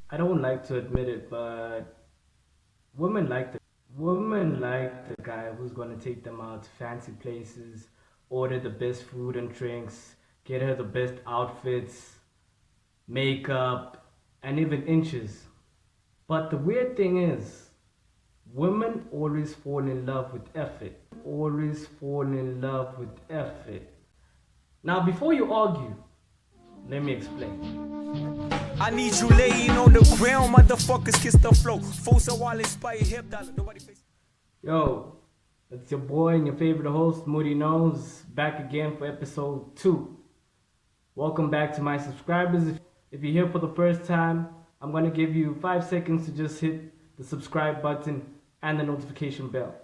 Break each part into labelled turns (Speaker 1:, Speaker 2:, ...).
Speaker 1: I don't like to admit it, but women like the women like the guy who's gonna take them out to fancy places, order the best food and drinks, get her the best outfits, makeup, and even inches. But the weird thing is, women always fall in love with effort. Always fall in love with effort. Now, before you argue, let me explain.
Speaker 2: I need you laying on the ground, motherfuckers kiss the flow. Fools are all inspired hip dollar. Nobody face.
Speaker 1: Yo, it's your boy and your favorite host, Moody Knows, back again for episode 2. Welcome back to my subscribers. If you're here for the first time, I'm gonna give you 5 seconds to just hit the subscribe button and the notification bell.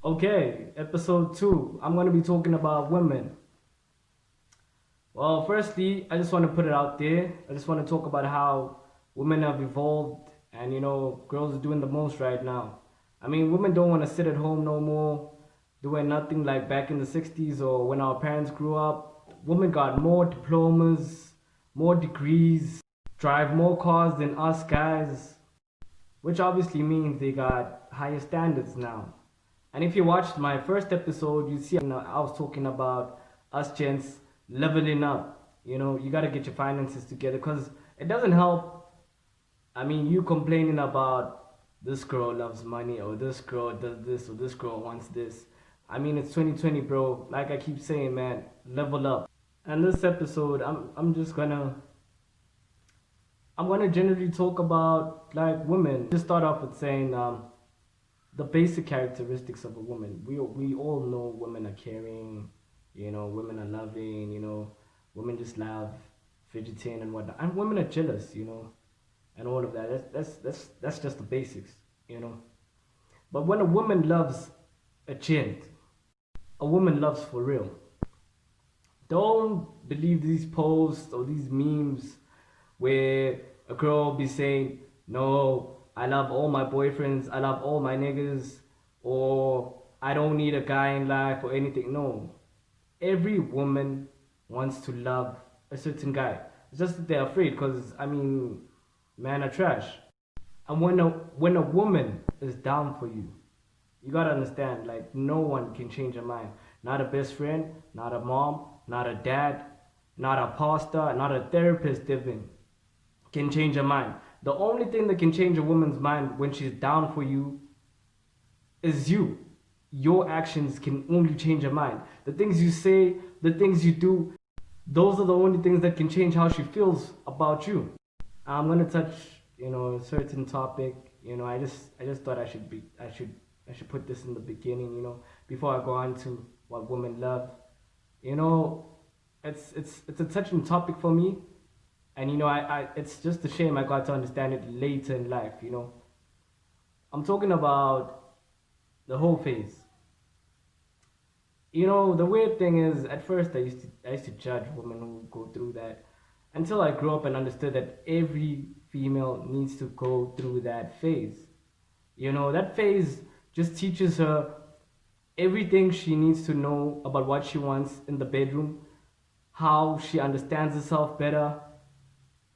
Speaker 1: Okay, episode 2. I'm gonna be talking about women. Well, firstly, I just want to put it out there. I just want to talk about how women have evolved and girls are doing the most right now. I mean, women don't want to sit at home no more, doing nothing like back in the 60s or when our parents grew up. Women got more diplomas, more degrees, drive more cars than us guys, which obviously means they got higher standards now. And if you watched my first episode, you see I was talking about us gents leveling up. You got to get your finances together because it doesn't help. I mean, you complaining about this girl loves money or this girl does this or this girl wants this. I mean, it's 2020, bro. Like I keep saying, man, level up. And this episode, I'm gonna generally talk about like women. Just start off with saying the basic characteristics of a woman. We all know women are caring, women are loving, women just love fidgeting and whatnot, and women are jealous, and all of that. That's just the basics. But when a woman loves a gent, a woman loves for real. Don't believe these posts or these memes where a girl be saying, "No, I love all my boyfriends, I love all my niggas," or "I don't need a guy in life" or anything. No. Every woman wants to love a certain guy. It's just that they're afraid because, I mean, men are trash. And when a woman is down for you, you gotta understand, like, no one can change your mind. Not a best friend, not a mom, not a dad, not a pastor, not a therapist even can change your mind. The only thing that can change a woman's mind when she's down for you is you. Your actions can only change her mind. The things you say, the things you do, those are the only things that can change how she feels about you. I'm gonna touch, a certain topic. I just thought I should put this in the beginning. Before I go on to what women love. You know, it's a touching topic for me, and I it's just a shame I got to understand it later in life. I'm talking about the whole phase. The weird thing is, at first I used to judge women who go through that, until I grew up and understood that every female needs to go through that phase. That phase just teaches her everything she needs to know about what she wants in the bedroom, how she understands herself better,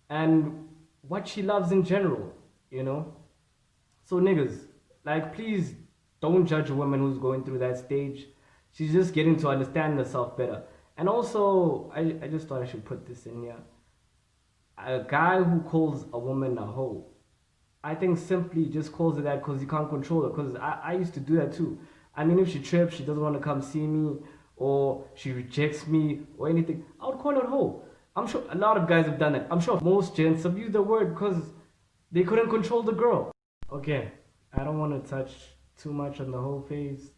Speaker 1: and what she loves in general, you know? So, niggas, like, please don't judge a woman who's going through that stage. She's just getting to understand herself better. And also, I just thought I should put this in here. A guy who calls a woman a hoe, I think simply just calls her that because he can't control her. Because I used to do that too. I mean, if she trips, she doesn't want to come see me, or she rejects me, or anything, I would call her a hoe. I'm sure a lot of guys have done that. I'm sure most gents have used the word because they couldn't control the girl. Okay, I don't want to touch too much on the whole phase.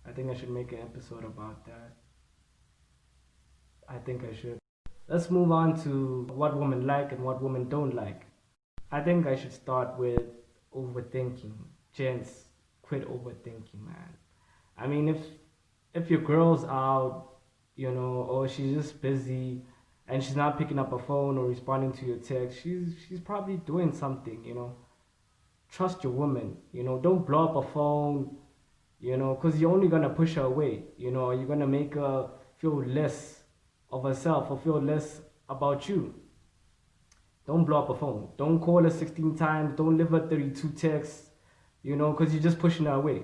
Speaker 1: I think I should make an episode about that. I think I should. Let's move on to what women like and what women don't like. I think I should start with overthinking. Gents, quit overthinking, man. I mean, if your girl's out, or she's just busy and she's not picking up a phone or responding to your text, she's probably doing something. Trust your woman. Don't blow up a phone. Because you're only gonna push her away. You're gonna make her feel less of herself or feel less about you. Don't blow up a phone. Don't call her 16 times. Don't leave her 32 texts, because you're just pushing her away.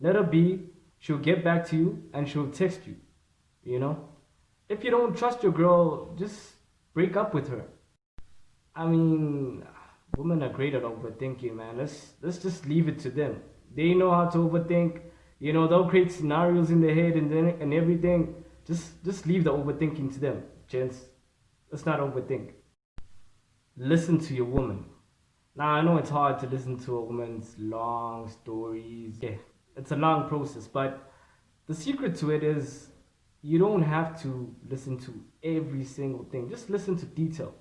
Speaker 1: Let her be. She'll get back to you and she'll text you, you know. If you don't trust your girl, just break up with her. I mean, women are great at overthinking, man. Let's just leave it to them. They know how to overthink. They'll create scenarios in their head and everything. Just leave the overthinking to them, gents. Let's not overthink. Listen to your woman. Now I know it's hard to listen to a woman's long stories. Yeah, it's a long process, but the secret to it is you don't have to listen to every single thing. Just listen to detail.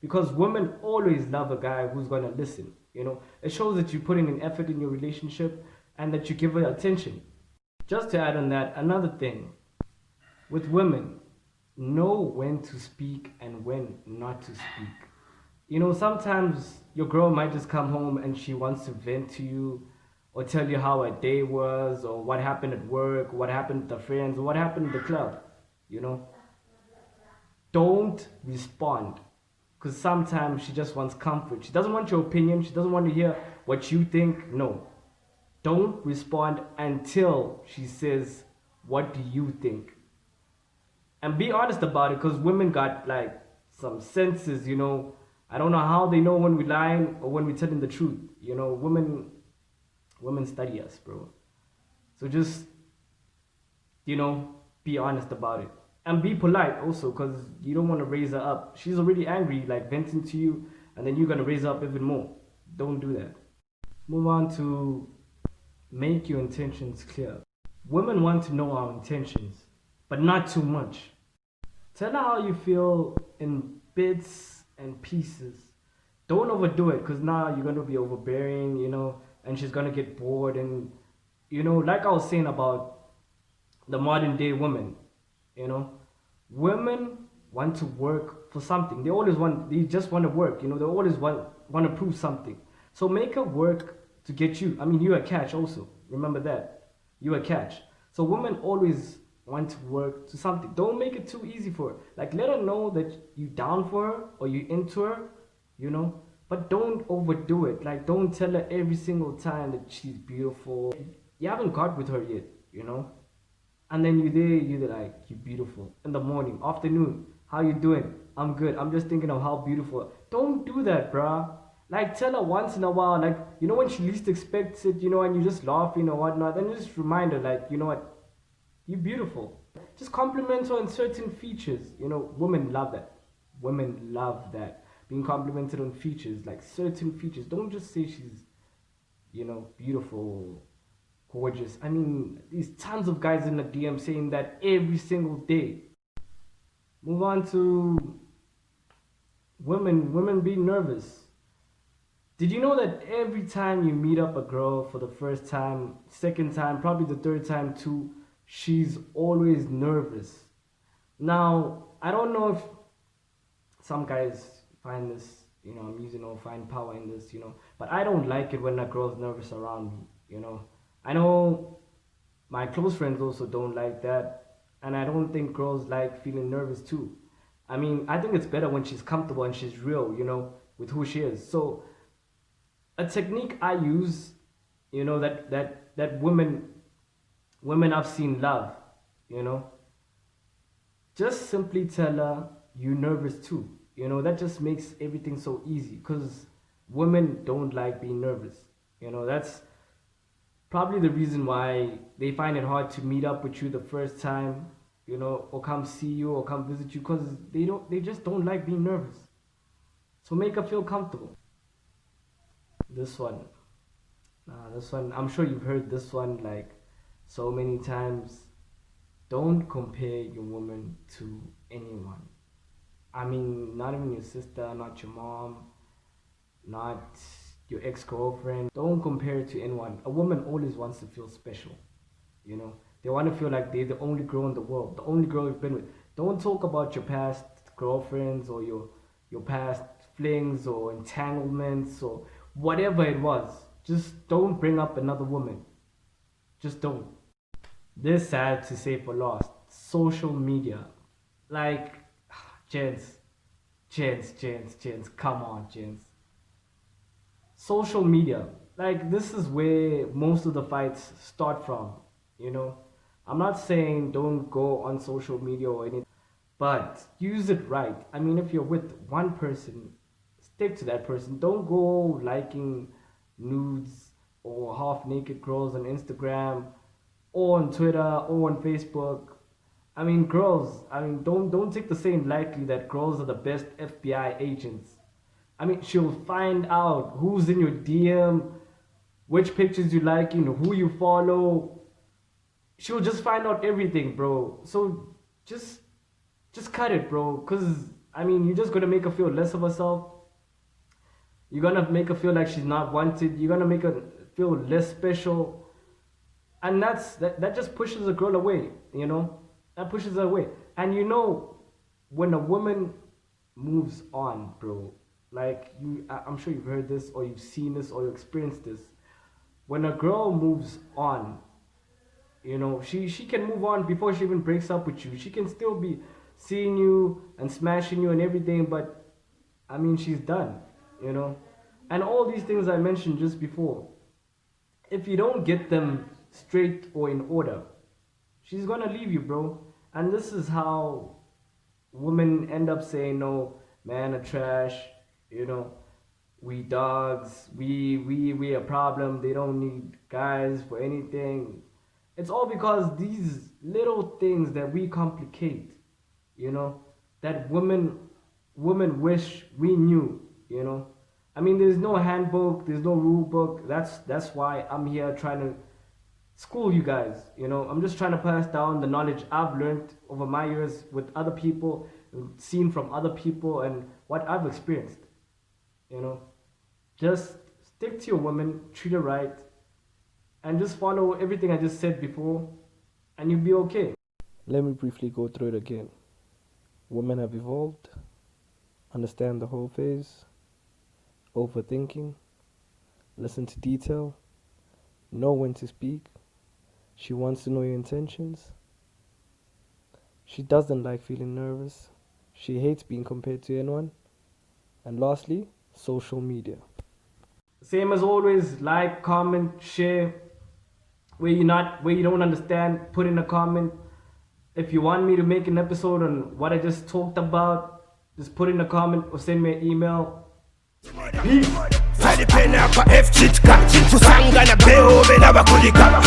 Speaker 1: Because women always love a guy who's gonna listen. It shows that you're putting an effort in your relationship and that you give her attention. Just to add on that, another thing with women, know when to speak and when not to speak. Sometimes your girl might just come home and she wants to vent to you or tell you how her day was or what happened at work, what happened with her friends, or what happened in the club. Don't respond because sometimes she just wants comfort. She doesn't want your opinion. She doesn't want to hear what you think. No. Don't respond until she says, what do you think? And be honest about it because women got like some senses, I don't know how they know when we're lying or when we're telling the truth. Women study us, bro. So just, be honest about it. And be polite also because you don't want to raise her up. She's already angry, like venting to you, and then you're going to raise her up even more. Don't do that. Move on to make your intentions clear. Women want to know our intentions, but not too much. Tell her how you feel in bits and pieces. Don't overdo it because now you're going to be overbearing, and she's going to get bored. And, like I was saying about the modern day woman, women want to work for something. They just want to work, they always want to prove something. So make her work to get you. I mean, you're a catch also. Remember that. You're a catch. So women always want to work to something. Don't make it too easy for her. Like, let her know that you down for her or you into her, but don't overdo it. Like, don't tell her every single time that she's beautiful. You haven't got with her yet, and then you're like, you're beautiful. In the morning, afternoon, how you doing? I'm good. I'm just thinking of how beautiful. Don't do that, bruh. Like, tell her once in a while, like, when she least expects it, and you're just laughing or whatnot, then just remind her, like, you know what? You're beautiful. Just compliment her on certain features. Women love that. Women love that. Being complimented on features, like certain features. Don't just say she's, beautiful, gorgeous. I mean, there's tons of guys in the DM saying that every single day. Move on to women being nervous. Did you know that every time you meet up a girl for the first time, second time, probably the third time too, she's always nervous? Now, I don't know if some guys find this, I'm using or find power in this, but I don't like it when a girl's nervous around me, I know my close friends also don't like that, and I don't think girls like feeling nervous too. I mean, I think it's better when she's comfortable and she's real, with who she is. So a technique I use, that women I've seen love, just simply tell her you're nervous too. That just makes everything so easy because women don't like being nervous. That's probably the reason why they find it hard to meet up with you the first time, or come see you or come visit you because they just don't like being nervous. So make her feel comfortable. This one, I'm sure you've heard this one like so many times. Don't compare your woman to anyone. I mean, not even your sister, not your mom, not your ex-girlfriend. Don't compare it to anyone. A woman always wants to feel special, They want to feel like they're the only girl in the world, the only girl you've been with. Don't talk about your past girlfriends or your past flings or entanglements or whatever it was. Just don't bring up another woman. Just don't. This sad to say for lost. Social media. Like, gents, gents, come on, gents. Social media, like, this is where most of the fights start from, you know. I'm not saying don't go on social media or anything, but use it right. I mean, if you're with one person, stick to that person. Don't go liking nudes or half naked girls on Instagram or on Twitter or on Facebook. I mean, girls. I mean, don't take the same lightly that girls are the best FBI agents. I mean, she'll find out who's in your DM, which pictures you liking, who you follow. She'll just find out everything, bro. So just just cut it, bro. Cause I mean, you're just gonna make her feel less of herself. You're gonna make her feel like she's not wanted. You're gonna make her feel less special, and that just pushes a girl away. You know, that pushes her away. And you know, when a woman moves on, bro, like I'm sure you've heard this, or you've seen this, or you experienced this. When a girl moves on, you know, she can move on before she even breaks up with you. She can still be seeing you and smashing you and everything, but I mean, she's done, you know. And all these things I mentioned just before, if you don't get them straight or in order, she's gonna leave you, bro. And this is how women end up saying, no, men are trash, you know, we dogs, we a problem, they don't need guys for anything. It's all because these little things that we complicate, you know, that women wish we knew, you know. I mean, there's no handbook, there's no rule book. That's why I'm here trying to school you guys, you know. I'm just trying to pass down the knowledge I've learned over my years with other people, seen from other people, and what I've experienced, you know. Just stick to your woman, treat her right, and just follow everything I just said before, and you'll be okay.
Speaker 3: Let me briefly go through it again. Women have evolved, understand the whole phase, overthinking, listen to detail, know when to speak. She wants to know your intentions. She doesn't like feeling nervous. She hates being compared to anyone. And lastly, social media.
Speaker 1: Same as always, like, comment, share. Where you don't understand, put in a comment. If you want me to make an episode on what I just talked about, just put in a comment or send me an email. Peace.
Speaker 2: Salipena kwa Efichitka kusangana behobe n'abakulika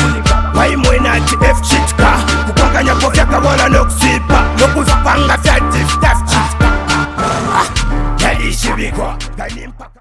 Speaker 2: wayimwenati Efichitka kukanganya kofya kabona nokusipa nokuzipanga vya Efichitka yalishibikwa